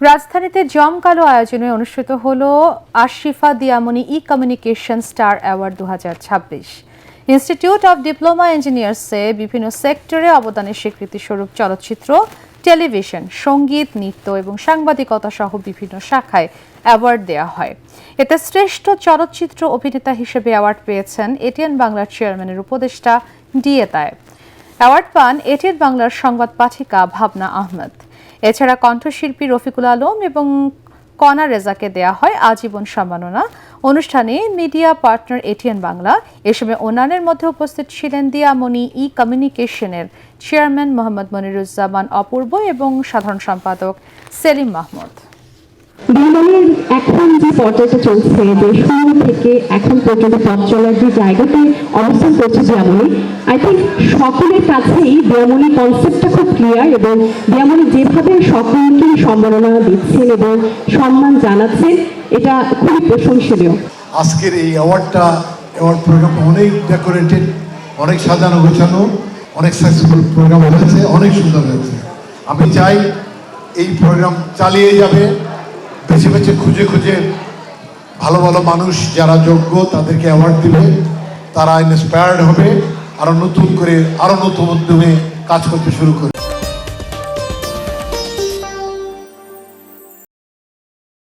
রাজধানীতে জমকালো আয়োজনে অনুষ্ঠিত হলো Ashifa Diamoni e communication star award 2026। Institute of diploma ইঞ্জিনিয়ার্সে বিভিন্ন সেক্টরে অবদানের স্বীকৃতি স্বরূপ চলচ্চিত্র, টেলিভিশন, সঙ্গীত, নৃত্য এবং সাংবাদিকতা সহ বিভিন্ন শাখায় অ্যাওয়ার্ড দেওয়া হয়। এতে শ্রেষ্ঠ চলচ্চিত্র অভিনেতা হিসেবে অ্যাওয়ার্ড পেয়েছেন এটিএন বাংলার চেয়ারম্যানের উপদেষ্টা ডিএ তায়েব। অ্যাওয়ার্ড পান এটিএন বাংলার সংবাদ পাঠিকা ভাবনা আহমেদ। এছাড়া কণ্ঠশিল্পী রফিকুল আলম এবং কনা রেজাকে দেয়া হয় আজীবন সম্মাননা। অনুষ্ঠানে মিডিয়া পার্টনার এটিএন বাংলা, এ সময় অন্যান্যের মধ্যে উপস্থিত ছিলেন দিয়ামনি ই কমিউনিকেশনের চেয়ারম্যান মোহাম্মদ মনিরুজ্জামান অপূর্ব এবং সাধারণ সম্পাদক সেলিম মাহমুদ। দিয়ামনির এখন যে পর্যায়টা চলছে, যে শুরু থেকে এখন পর্যন্ত পথ চলার যে জায়গাতে অবস্থান করছে দিয়ামনি, আই থিঙ্ক সকলের কাছেই দিয়ামনি কনসেপ্টটা খুব ক্লিয়ার এবং দিয়ামনি যেভাবে সকলকে সম্মাননা দিচ্ছেন এবং সম্মান জানাচ্ছেন, এটা খুবই প্রশংসনীয়। আজকের এই অ্যাওয়ার্ড প্রোগ্রামটা অনেক ডেকোরেটেড, অনেক সাজানো গোছানো, অনেক সাকসেসফুল প্রোগ্রাম হয়েছে, অনেক সুন্দর হয়েছে। আমি চাই এই প্রোগ্রাম চালিয়ে যাবে, বেছে বেছে খুঁজে খুঁজে ভালো ভালো মানুষ যারা যোগ্য তাদেরকে অ্যাওয়ার্ড দিবে, তারা ইন্সপায়ার্ড হবে, আরও নতুন করে আরও নতুন উদ্যমে কাজ করতে শুরু করবে।